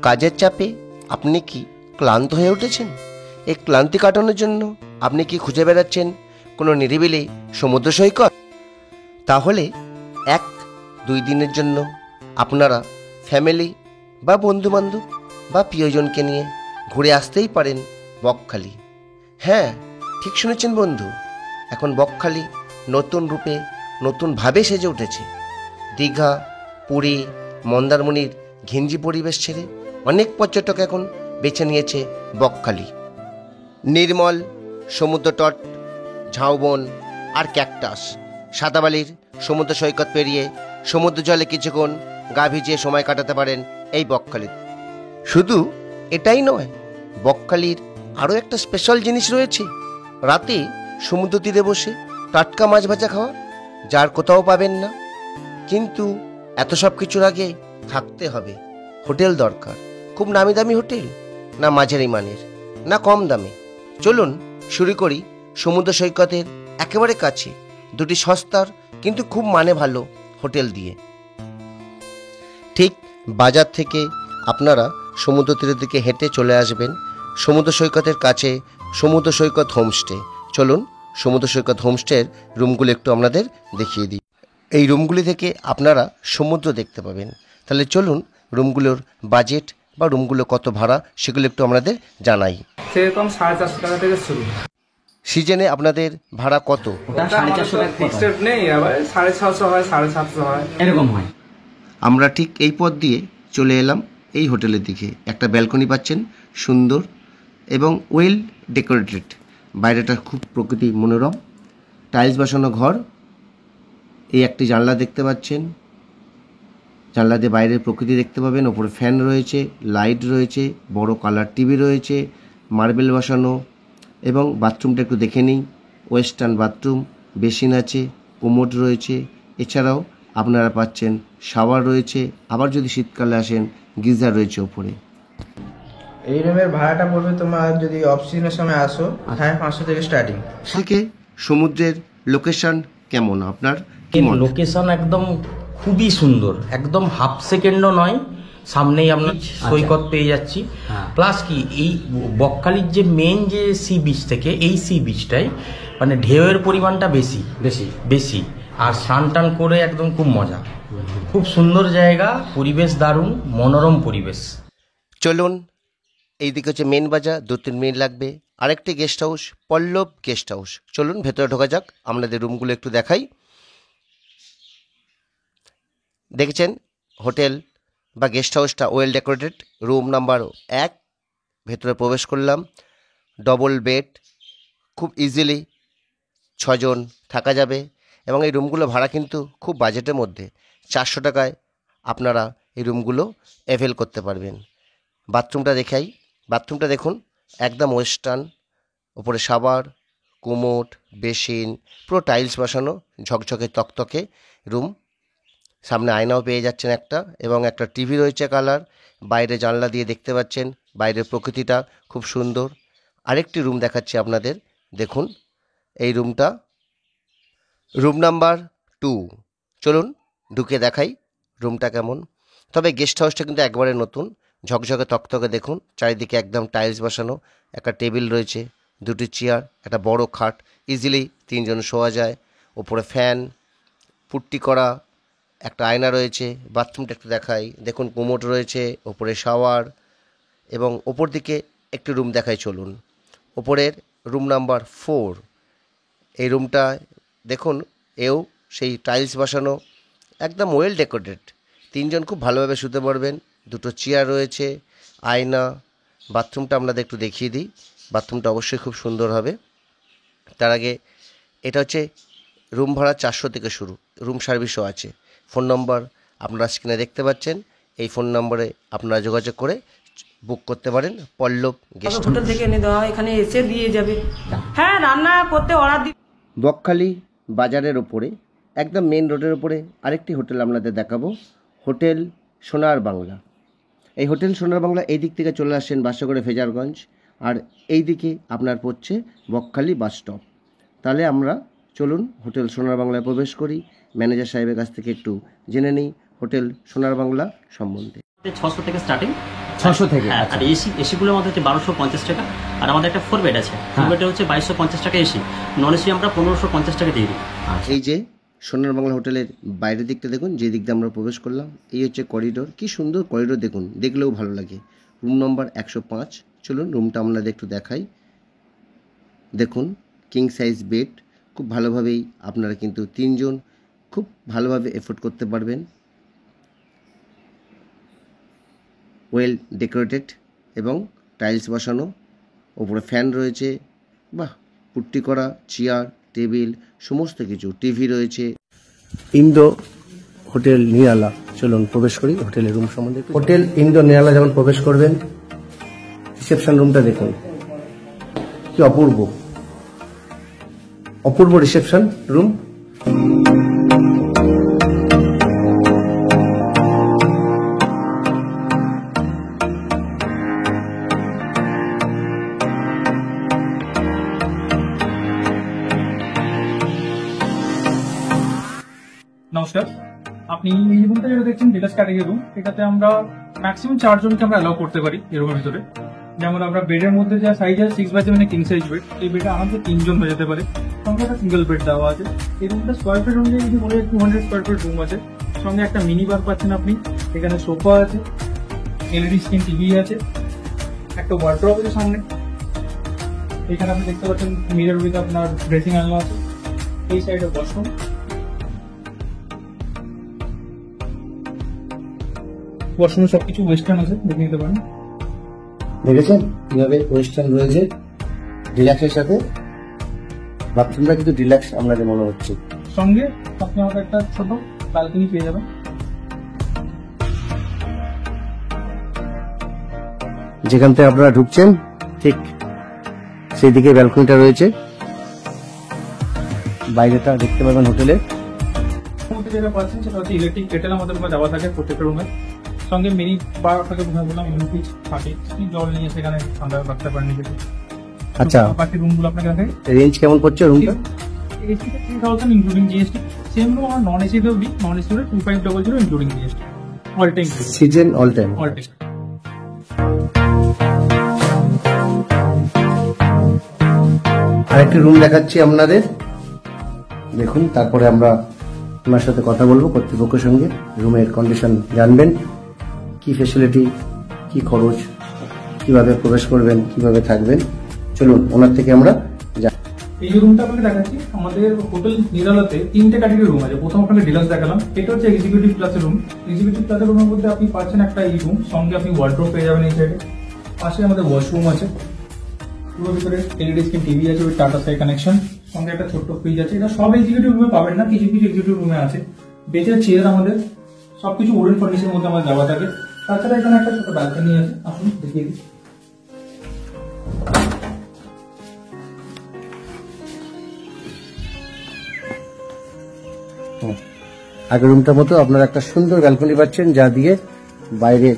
কাজের চাপে আপনি কি ক্লান্ত হয়ে উঠেছেন? এই ক্লান্তি কাটানোর জন্য আপনি কি খুঁজে বেড়াচ্ছেন কোনো নিরিবিলি সমুদ্র সৈকত? তাহলে 1-2 দিনের জন্য আপনারা ফ্যামিলি বা বন্ধুবান্ধব বা প্রিয়জনকে নিয়ে ঘুরে আসতেই পারেন বকখালি। হ্যাঁ, ঠিক শুনেছেন বন্ধু, এখন বকখালি নতুন রূপে নতুনভাবে সেজে উঠেছে। দীঘা, পুরী, মন্দারমণির ঘিঞ্জি পরিবেশ ছেড়ে অনেক পর্যটক এখন বেছে নিয়েছে বকখালি। নির্মল সমুদ্র তট, ঝাউবন আর ক্যাকটাস, সাদাবালির সমুদ্র সৈকত পেরিয়ে সমুদ্র জলে কিছুক্ষণ গা ভিজিয়ে সময় কাটাতে পারেন এই বকখালিতে। শুধু এটাই নয়, বকখালির আরও একটা স্পেশাল জিনিস রয়েছে। রাতে সমুদ্র তীরে বসে টাটকা মাছ ভাজা খাওয়া, যার কোথাও পাবেন না। কিন্তু এত সব কিছুর আগে থাকতে হবে হোটেল দরকার। খুব নামি দামি হোটেল, না মাঝারি মানের, না কম দামে। চলুন শুরু করি সমুদ্র সৈকতের একেবারে কাছে দুটি সস্তার কিন্তু খুব মানে ভালো হোটেল দিয়ে। ঠিক বাজার থেকে আপনারা সমুদ্র তীরের দিকে হেঁটে চলে আসবেন সমুদ্র সৈকতের কাছে সমুদ্র সৈকত হোমস্টে। চলুন সমুদ্র সৈকত হোমস্টের রুমগুলো একটু আপনাদের দেখিয়ে দিই। এই রুমগুলি থেকে আপনারা সমুদ্র দেখতে পাবেন। তাহলে চলুন রুমগুলোর বাজেট বা রুমগুলো কত ভাড়া সেগুলো একটু আপনাদের জানাই। সেরকম 450 টাকা থেকে শুরু। সিজনে আপনাদের ভাড়া কত? 450 টাকা ফিক্সড রেট নেই, আবার 650 হয়, 750 হয়, এরকম হয়। আমরা ঠিক এই পথ দিয়ে চলে এলাম এই হোটেলের দিকে। একটা ব্যালকনি পাচ্ছেন সুন্দর এবং ওয়েল ডেকোরেটেড। বাইরেটা খুব প্রকৃতি মনোরম, টাইলস বসানো ঘর। এই একটি জানলা দেখতে পাচ্ছেন, জানলা দিয়ে বাইরের প্রকৃতি দেখতে পাবেন। ওপরে ফ্যান রয়েছে, লাইট রয়েছে, বড় কালার টিভি রয়েছে, মার্বেল বসানো। এবং বাথরুমটা একটু দেখে নিই। ওয়েস্টার্ন বাথরুম, বেসিন আছে, কোমোড রয়েছে। এছাড়াও আপনারা পাচ্ছেন শাওয়ার রয়েছে। আবার যদি শীতকালে আসেন গিজার রয়েছে ওপরে। এই রুমের ভাড়াটা পড়বে তোমার, যদি অফ সিজনের সময় আসো, 550 থেকে স্টার্টিং। থেকে সমুদ্রের লোকেশন কেমন আপনার? লোকেশন একদম খুবই সুন্দর, একদম হাফ সেকেন্ডও নয়, সামনেই আমরা সৈকত পেয়ে যাচ্ছি। প্লাস কি এই বকখালির যে মেন যে সি বিচ থেকে এই সি বিচটাই মানে ঢেউয়ের পরিমাণটা বেশি বেশি বেশি, আর স্নান টান করে একদম খুব মজা। খুব সুন্দর জায়গা, পরিবেশ দারুণ, মনোরম পরিবেশ। চলুন এইদিকে হচ্ছে মেন বাজার, 2-3 মিনিট লাগবে। আরেকটি গেস্ট হাউস, পল্লব গেস্ট হাউস। চলুন ভেতরে ঢোকা যাক, আপনাদের রুমগুলো একটু দেখাই। দেখেছেন হোটেল বা গেস্ট হাউসটা ওয়েল ডেকোরেটেড। রুম নাম্বার 1, ভেতরে প্রবেশ করলাম। ডবল বেড, খুব ইজিলি 6 জন থাকা যাবে। এবং এই রুমগুলো ভাড়া কিন্তু খুব বাজেটের মধ্যে, 400 টাকায় আপনারা এই রুমগুলো অ্যাভেল করতে পারবেন। বাথরুমটা দেখাই। বাথরুমটা দেখুন একদম ওয়েস্টার্ন, ওপরে শাওয়ার, কোমোড, বেসিন, পুরো টাইলস বসানো, ঝকঝকে তকতকে রুম। সামনে আয়নাও পেয়ে যাচ্ছেন একটা, এবং একটা টিভি রয়েছে কালার। বাইরে জানলা দিয়ে দেখতে পাচ্ছেন বাইরের প্রকৃতিটা খুব সুন্দর। আরেকটি রুম দেখাচ্ছি আপনাদের, দেখুন এই রুমটা, রুম নাম্বার 2। চলুন ঢুকে দেখাই রুমটা কেমন। তবে গেস্ট হাউসটা কিন্তু একবারে নতুন, ঝকঝকে তকতকে দেখুন। চারিদিকে একদম টাইলস বসানো, একটা টেবিল রয়েছে, 2টি চেয়ার, একটা বড় খাট, ইজিলি 3 জন শোয়া যায়। ওপরে ফ্যান, পুট্টি করা, একটা আয়না রয়েছে। বাথরুমটা একটু দেখাই, দেখুন কোমোড রয়েছে, ওপরে শাওয়ার। এবং ওপর দিকে একটি রুম দেখাই, চলুন। ওপরের রুম নাম্বার 4, এই রুমটা দেখুন, এও সেই টাইলস বসানো, একদম ওয়েল ডেকোরেটেড। 3 জন খুব ভালোভাবে শুতে পারবেন। 2টো চেয়ার রয়েছে, আয়না। বাথরুমটা আপনাদের একটু দেখিয়ে দিই। বাথরুমটা অবশ্যই খুব সুন্দর হবে। তার আগে এটা হচ্ছে রুম ভাড়া 400 থেকে শুরু, রুম সার্ভিসও আছে। ফোন নম্বর আপনারা স্ক্রিনে দেখতে পাচ্ছেন। এই ফোন নম্বরে আপনারা যোগাযোগ করে বুক করতে পারেন পল্লব গেস্ট হোটেল থেকে এনে দেওয়া, এখানে এসে দিয়ে যাবে। হ্যাঁ, রান্না করতে অর্ডার দিই। বকখালি বাজারের ওপরে একদম মেন রোডের ওপরে আরেকটি হোটেল আপনাদের দেখাবো, হোটেল সোনার বাংলা। এই হোটেল সোনার বাংলা এই দিক থেকে চলে আসেন বাসে করে ফেজারগঞ্জ, আর এই দিকে আপনার পড়ছে বকখালি বাস স্টপ। তাহলে আমরা চলুন হোটেল সোনার বাংলায় প্রবেশ করি। ম্যানেজার সাহেবের কাছ থেকে একটু জেনে নিই হোটেল সোনার বাংলা সম্বন্ধে। 600 থেকে স্টার্টিং, 600 থেকে হ্যাঁ, আচ্ছা আর এসিগুলোর মধ্যে হচ্ছে 1250 টাকা, আর আমাদের একটা 4 বেড আছে, 4 বেডে হচ্ছে 2250 টাকা এসি, নন এসি আমরা 1550 টাকা দিয়ে দিই। এই যে সোনার বাংলা হোটেলের বাইরের দিকটা দেখুন, যে দিক দিয়ে আমরা প্রবেশ করলাম, এই হচ্ছে করিডোর। কি সুন্দর করিডোর দেখুন, দেখলেও ভালো লাগে। Room number 105। চলুন রুমটা আপনাদের একটু দেখাই। দেখুন কিং সাইজ বেড, খুব ভালোভাবেই আপনারা কিন্তু 3 জন খুব ভালোভাবে এফোর্ড করতে পারবেন। ওয়েল ডেকোরেটেড এবং টাইলস বসানো, ওপরে ফ্যান রয়েছে, বাহ, পুট্টি করা চেয়ার টেবিল সমস্ত কিছু, টিভি রয়েছে। ইন্দো হোটেল নিরালা, চলুন প্রবেশ করি হোটেলের রুম সম্বন্ধে। হোটেল ইন্দো নিরালা যখন প্রবেশ করবেন, রিসেপশন রুমটা দেখুন কি অপূর্ব, অপূর্ব রিসেপশন রুম। নমস্কার, আপনি এই রুমটা যেটা দেখছেন ডিলাক্স ক্যাটাগরি রুম, এটাতে আমরা ম্যাক্সিমাম 4 জনকে আমরা অ্যালাউ করতে পারি এই রুমের ভিতরে। যেমন আমরা বেডের মধ্যে যা সাইজ আছে 6x7 কিং সাইজ বেড, এই বেডে আমাদের 3 জন হয়ে যেতে পারে। সঙ্গে একটা সিঙ্গেল বেড দেওয়া আছে। এই রুমটা স্কোয়ার ফিট অনুযায়ী যদি বলে 200 স্কোয়ার ফিট রুম আছে। সঙ্গে একটা মিনি বার পাচ্ছেন আপনি, এখানে সোফা আছে, এলইডি স্ক্রিন টিভি আছে, একটা ওয়ার্ড্রপ আছে সামনে। এখানে আপনি দেখতে পাচ্ছেন মিরর উইথ আপনার ড্রেসিং আয়না আছে। এই সাইডে ওয়াশরুম, ওয়াশরুমে সবকিছু ওয়েস্টার্ন আছে, দেখে নিতে পারেন। দেখেছেন কিভাবে ওয়েস্টার্ন রয়েছে ডিলাক্সের সাথে। বাথরুমটা কিন্তু ডিলাক্স আপনাদের মনে হচ্ছে। সঙ্গে আপনি আমাদের একটা ছোট ব্যালকনি পেয়ে যাবেন। যেখান থেকে আপনারা ঢুকছেন ঠিক সেই দিকে ব্যালকনিটা রয়েছে, বাইরেটা দেখতে পাবেন হোটেলের। মধ্যে যেটা পাচ্ছেন সেটা হচ্ছে ইলেকট্রিক কেটেল আমাদের উপর দেওয়া থাকে প্রত্যেকটা রুমে। সঙ্গে মিনি বার আপনাকে বললাম ইলেকট্রিক থাকে, জল নিয়ে সেখানে ঠান্ডা রাখতে পারেন নিজেকে। আচ্ছা, বাকি রুমগুলো আপনাকে দেখাই। রেঞ্জ কেমন পড়ছে রুমটা? এসিতে 3000 ইনক্লুডিং জিএসটি। সেম রুম আমরা নন এসিতেও দিই, নন এসিতে 2500 including GST. All time season all time. All time. আরেকটি রুম দেখাচ্ছি আপনাদের, দেখুন। তারপরে আমরা ওনার সাথে কথা বলবো, কর্তৃপক্ষের সঙ্গে রুমের কন্ডিশন জানবেন, কি ফেসিলিটি, কি খরচ, কিভাবে প্রবেশ করবেন, কিভাবে থাকবেন। চলুন ওনার থেকে আমরা এই যে রুমটা আপনাকে দেখাচ্ছি, আমাদের হোটেল নিরালাতে 3টে ক্যাটাগরি রুম আছে। প্রথম আপনাকে ডিলাক্স দেখালাম, এটা হচ্ছে এক্সিকিউটিভ ক্লাসের রুম। এক্সিকিউটিভ ক্লাসের রুমের মধ্যে আপনি পাচ্ছেন একটা এই রুম, সঙ্গে আপনি ওয়ার্ড্রোব পেয়ে যাবেন এই সাইডে। পাশে আমাদের ওয়াশরুম আছে, পুরো ভিতরে এলইডি স্ক্রিন টিভি আছে উইথ টাটা স্কাই কানেকশন, সঙ্গে একটা ছোট্ট ফ্রিজ আছে। এটা সব এক্সিকিউটিভ রুমে পাবেন না, কিছু কিছু এক্সিকিউটিভ রুমে আছে। বেচের চেয়ার আমাদের সবকিছু ওরেন ফার্নিচারের মধ্যে আমার দেওয়া থাকে। তাছাড়া এখানে একটা ছোট ব্যালকনি আছে, আসুন দেখিয়ে দিই। আগের রুমটার মতো আপনারা একটা সুন্দর ব্যালকনি পাচ্ছেন, যা দিয়ে বাইরে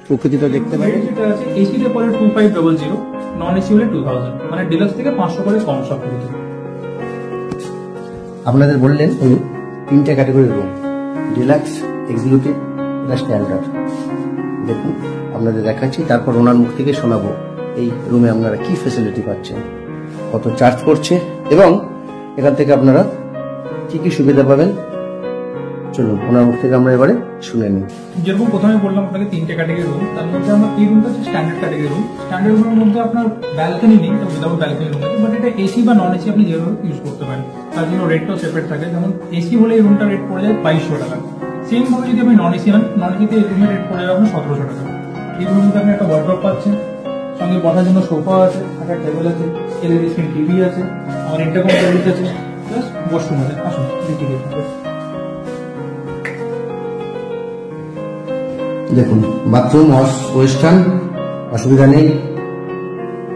প্রকৃতিটা দেখতে পাবেন। যেটা আছে এসিতে পরে 2500, নন এসি হলে 2000, মানে ডিলাক্স থেকে 500 করে কম সব কিছু। আপনাদের বললেন উনি 3টে ক্যাটাগরি রুম, ডিলাক্স, এক্সিকিউটিভ, এটা স্ট্যান্ডার্ড। দেখুন আপনাদের দেখাচ্ছি, তারপর ওনার মুখ থেকে শোনাবো এই রুমে আপনারা কি ফেসিলিটি পাচ্ছেন, কত চার্জ করছে এবং এখান থেকে আপনারা কি কি সুবিধা পাবেন। চলুন ওনার মুখ থেকে আমরা এবারে শুনে নিই। যেরকম প্রথমে বললাম আপনাকে 3টে ক্যাটাগরি রুম, তার মধ্যে আমার এই রুমটা হচ্ছে স্ট্যান্ডার্ড ক্যাটাগরি রুম। স্ট্যান্ডার্ড রুমের মধ্যে আপনার ব্যালকনি নেই, তো উইদাউট ব্যালকনি রুম আছে, বাট এটা এসি বা নন এসি আপনি যেভাবে ইউজ করতে পারেন। তার জন্য রেটটাও সেপারেট থাকে। যেমন এসি হলে এই রুমটা রেট পড়ে যায় 2200 টাকা। সেম ভাবে যদি আপনি নন এসি হন, নন এসিতে এই রুমের রেট পড়ে যাবে আপনার 1700 টাকা। এই রুমের মধ্যে আপনি একটা ওয়ার্ড্রপ পাচ্ছেন, সঙ্গে বসার জন্য সোফা আছে, একটা টেবিল আছে, এলইডি স্ক্রিন টিভি আছে, আমার ইন্টারকম সার্ভিস আছে, প্লাস ওয়াশরুম আছে। আসুন দেখি দেখি। দেখুন বাথরুম ওয়েস্টার্ন, অসুবিধা নেই,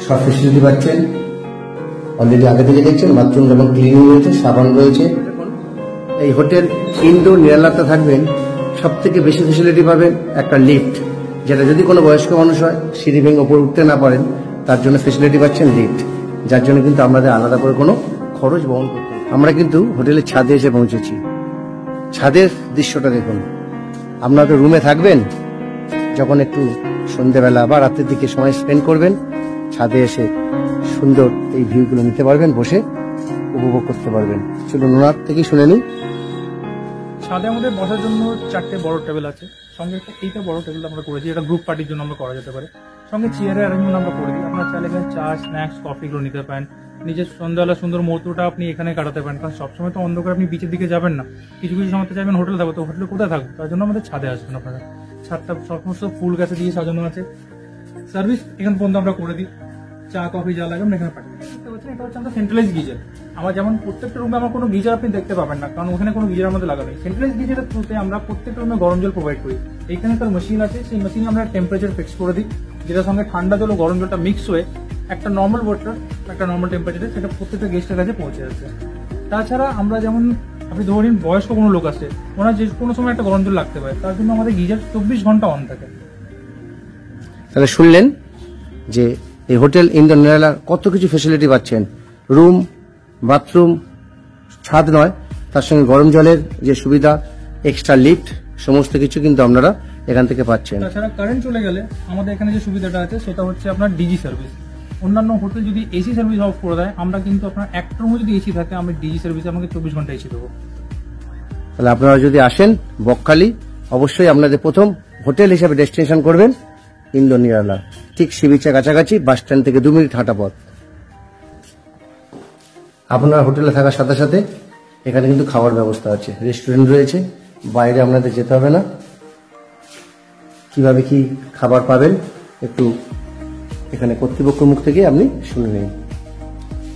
সব ফেসিলিটি পাচ্ছেন। অলরেডি আগে থেকে দেখছেন বাথরুম যেমন ক্লিন রয়েছে, সাবান রয়েছে। এই হোটেল ইন্দো নিরালাতে থাকবেন, সব থেকে বেশি ফেসিলিটি পাবেন একটা লিফট, যেটা যদি কোনো বয়স্ক মানুষ হয় সিঁড়ি ভেঙে ওপর উঠতে না পারেন, তার জন্য ফেসিলিটি পাচ্ছেন লিফট, যার জন্য কিন্তু আমাদের আলাদা করে কোনো খরচ বহন করতে হবে। আমরা কিন্তু হোটেলের ছাদে এসে পৌঁছেছি। ছাদের দৃশ্যটা দেখুন। আপনারা তো রুমে থাকবেন, যখন একটু সন্ধ্যেবেলা বা রাতের দিকে সময় স্পেন্ড করবেন, ছাদে এসে সুন্দর এই ভিউগুলো নিতে পারবেন, বসে উপভোগ করতে পারবেন। চলুন ওনার থেকেই শুনে নিই। ছাদে আমাদের বসার জন্য 4টে বড় টেবিল আছে, সঙ্গে এইটা বড় টেবিল আমরা করেছি, এটা গ্রুপ পার্টির জন্য আমরা করা যেতে পারে। সঙ্গে চেয়ারের অ্যারেঞ্জমেন্ট আমরা করে দিই। আপনারা চাইলে এখানে চা, স্ন্যাক্স, কফিগুলো নিতে পারেন। নিজের সন্ধ্যাবেলা সুন্দর মুহূর্তটা আপনি এখানে কাটাতে পারেন, কারণ সবসময় তো অন্ধকার আপনি বিচের দিকে যাবেন না। কিছু কিছু সময় চাইবেন হোটেলে থাকবো, তো হোটেলে কোথায় থাকবো? তার জন্য আমাদের ছাদে আসবেন আপনারা। ছাদটা সমস্ত ফুল গাছে দিয়ে সাজানো আছে। সার্ভিস এখান পর্যন্ত আমরা করে দিই, চা কফি যা লাগে আমরা এখানে পাঠিয়ে দিই। এটা হচ্ছে আমাদের সেন্ট্রালাইজ গিজার। আমার যেমন প্রত্যেকটা রুমে আমার কোনো গিজার আপনি দেখতে পাবেন না, কারণ ওখানে কোনো গিজার আমাদের লাগানো নেই। সেন্ট্রালাইজ গিজারের থ্রুতে আমরা প্রত্যেকটা রুমে গরম জল প্রোভাইড করি। এইখানে তার মেশিন আছে, সেই মেশিনে আমরা টেম্পারেচার ফিক্স করে দিই, যেটার সঙ্গে ঠান্ডা জল ও গরম জলটা মিক্স হয়ে একটা নর্মাল ওয়াটার, একটা নর্মাল টেম্পারেচারে সেটা প্রত্যেকটা গেস্টের কাছে পৌঁছে যাচ্ছে। তাছাড়া আমরা যেমন আপনি ধরুন বয়স্ক কোনো লোক আছে, ওনার যে কোনো সময় একটা গরম জল লাগতে পারে, তার জন্য আমাদের গিজার 24 ঘন্টা অন থাকে। তাহলে শুনলেন যে এই হোটেল ইন্দোর নিরালা কত কিছু ফেসিলিটি পাচ্ছেন। রুম, বাথরুম, ছাদ নয়, তার সঙ্গে গরম জলের যে সুবিধা, এক্সট্রা লিফট, সমস্ত কিছু কিন্তু আপনারা এখান থেকে পাচ্ছেন। তাছাড়া কারেন্ট চলে গেলে আমাদের এখানে যে সুবিধাটা আছে সেটা হচ্ছে আপনার ডিজি সার্ভিস। অন্যান্য হোটেল যদি এসি সার্ভিস অফ করে দেয়, আমরা কিন্তু আপনার একটা রুমে যদি এসি থাকে, আমরা ডিজি সার্ভিসে আমাকে 24 ঘন্টা এসি দেবো। তাহলে আপনারা যদি আসেন বকখালি, অবশ্যই আপনাদের প্রথম হোটেল হিসাবে ডেস্টিনেশন করবেন ইন্দোর নিরালা, ঠিক সি বিচের কাছাকাছি, বাস স্ট্যান্ড থেকে 2 মিনিট হাঁটা পথ। আপনার হোটেলে থাকার সাথে সাথে এখানে কিন্তু খাওয়ার ব্যবস্থা আছে, রেস্টুরেন্ট রয়েছে, বাইরে আপনাদের যেতে হবে না। কিভাবে কি খাবার পাবেন একটু এখানে কর্তৃপক্ষের মুখ থেকে আপনি শুনে নিন।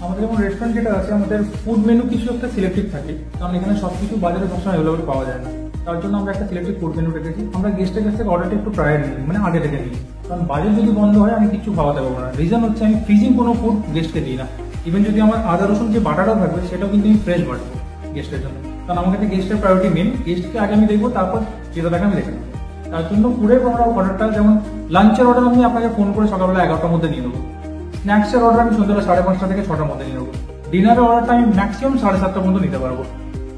আমাদের যেমন রেস্টুরেন্ট যেটা আছে, আমাদের ফুড মেনু কিছু একটা সিলেক্টেড থাকে, কারণ এখানে সবকিছু বাজারে সবসময় অ্যাভেলেবল পাওয়া যায় না। তার জন্য আমরা একটা সিলেক্টেড ফুড মেনু রেখেছি। আমরা গেস্টের কাছ থেকে অর্ডারটা একটু প্রায়োর নিই, মানে আগে থেকে নিই, কারণ বাজার যদি বন্ধ হয় আমি কিছু খাওয়াতে পারবো না। রিজন হচ্ছে আমি ফ্রিজিং কোনো ফুড গেস্টকে দিই না। ইভেন যদি আমার আদা রসুন যে বাটাটাও থাকবে, সেটাও কিন্তু আমি ফ্রেশ বাটবো গেস্টের জন্য, কারণ আমার কাছে গেস্টের প্রায়োরিটি মেন। গেস্টকে আগে আমি দেখবো, তারপর যেটা দেখে আমি দেখে নেবো। তার জন্য পুরো আমরা অর্ডারটা, যেমন লাঞ্চের অর্ডার আমি আপনাকে ফোন করে সকালবেলা 11টার মধ্যে নিয়ে নেবো। স্ন্যাক্সের অর্ডার আমি সন্ধ্যাবেলা 5:30 থেকে 6টার মধ্যে নিয়ে নেবো। ডিনারের অর্ডারটা আমি ম্যাক্সিমাম 7:30 পর্যন্ত নিতে পারবো।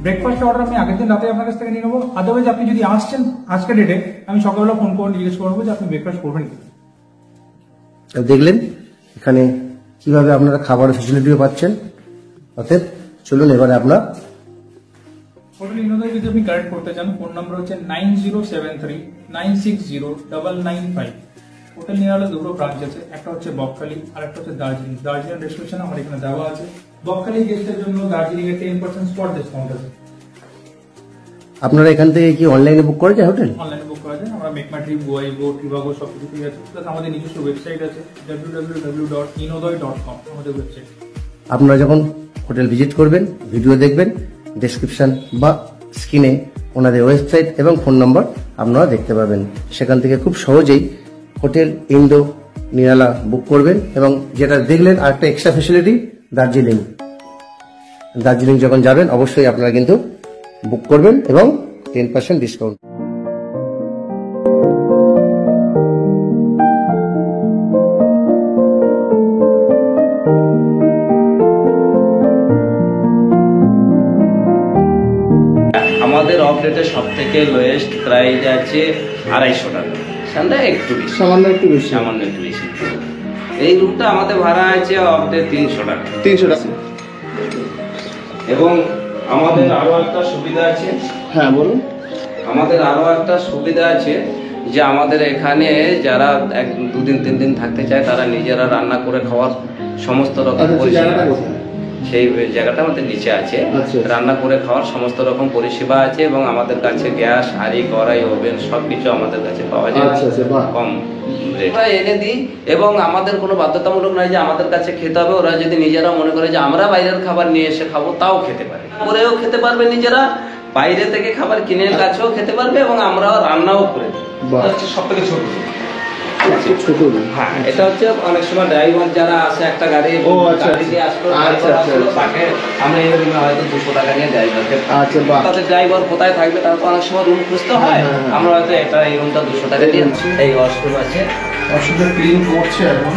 ব্রেকফাস্টের অর্ডার আমি আগের দিন রাতে আপনার কাছ থেকে নিয়ে নেবো। আদারওয়াইজ আপনি যদি আসছেন আজকের ডেটে, আমি সকালবেলা ফোন করে জিজ্ঞেস করবো যে আপনি ব্রেকফাস্ট করবেন কি। দেখলেন এখানে কিভাবে আপনারা খাবার ফেসিলিটিও পাচ্ছেন। অতএব চলুন এবারে আপনার হোটেল ইনোদয় যদি আপনি কালেক্ট করতে চান, ফোন নাম্বার হচ্ছে 9073960995। হোটেল নিরালা দুটো ব্রাঞ্চ আছে, একটা হচ্ছে বকখালি আর একটা হচ্ছে দার্জিলিং। দার্জিলিং রেস্ট্রিকশন আমার এখানে দেওয়া আছে। বকখালি গেস্টের জন্য দার্জিলিং এ 10% স্পট ডিসকাউন্ট আছে। আপনারা এখান থেকে কি অনলাইনে বুক করা যায় হোটেল? অনলাইনে বুক করা যায়। আমরা মেক মাই ট্রিপ, গোয়াইগো, ট্রিবাগো সব কিছুই আছে। প্লাস আমাদের নিজস্ব ওয়েবসাইট আছে www.inodoy.com আমাদের ওয়েবসাইট। আপনারা যখন হোটেল ভিজিট করবেন, ভিডিও দেখবেন, ডেসক্রিপশন বা স্ক্রিনে ওনাদের ওয়েবসাইট এবং ফোন নম্বর আপনারা দেখতে পাবেন। সেখান থেকে খুব সহজেই হোটেল ইন্দো নিরালা বুক করবেন। এবং যেটা দেখলেন আরেকটা এক্সট্রা ফেসিলিটি, দার্জিলিং যখন যাবেন অবশ্যই আপনারা কিন্তু বুক করবেন এবং 10% ডিসকাউন্ট। আমাদের অপডেটে সব থেকে লোয়েস্ট প্রাইস আছে 250 টাকা, সামনে একটু বেশি, সামান্য একটু বেশি। সামান্য একটু বেশি। এই রুমটা আমাদের ভাড়া আছে অপডেট 300 টাকা। 300 টাকা। এবং আমাদের আরো একটা সুবিধা আছে। হ্যাঁ বলুন। আমাদের আরো একটা সুবিধা আছে যে আমাদের এখানে যারা 1, 2 দিন 3 দিন থাকতে চায়, তারা নিজেরা রান্না করে খাওয়ার সমস্ত রকম পরিষেবা আছে। সেই জায়গাটা আমাদের নিচে আছে। রান্না করে খাওয়ার সমস্ত রকম পরিষেবা আছে এবং আমাদের কাছে গ্যাস, হাঁড়ি, কড়াই, ওভেন সবকিছু আমাদের কাছে পাওয়া যায় কম রেটে এনে দিই। এবং আমাদের কোনো বাধ্যতামূলক নয় যে আমাদের কাছে খেতে হবে। ওরা যদি নিজেরা মনে করে যে আমরা বাইরের খাবার নিয়ে এসে খাবো, তাও খেতে পারে, করেও খেতে পারবে নিজেরা, বাইরে থেকে খাবার কিনে কাছেও খেতে পারবে এবং আমরাও রান্নাও করে দিই। সব থেকে ছোট। হ্যাঁ, এটা হচ্ছে অনেক সময় ড্রাইভার যারা আসে একটা গাড়ি দিয়ে আসলো, তাকে আমরা এই রুমে হয়তো 200 টাকা নিয়ে ড্রাইভারকে, তাদের ড্রাইভার কোথায় থাকবে, তার তো অনেক সময় রুম খুঁজতে হয়। আমরা হয়তো এটা এই রুমটা 200 টাকা দিয়ে, এই ওয়াশরুম আছে, অসুবিধা ক্লিন করছে এখন।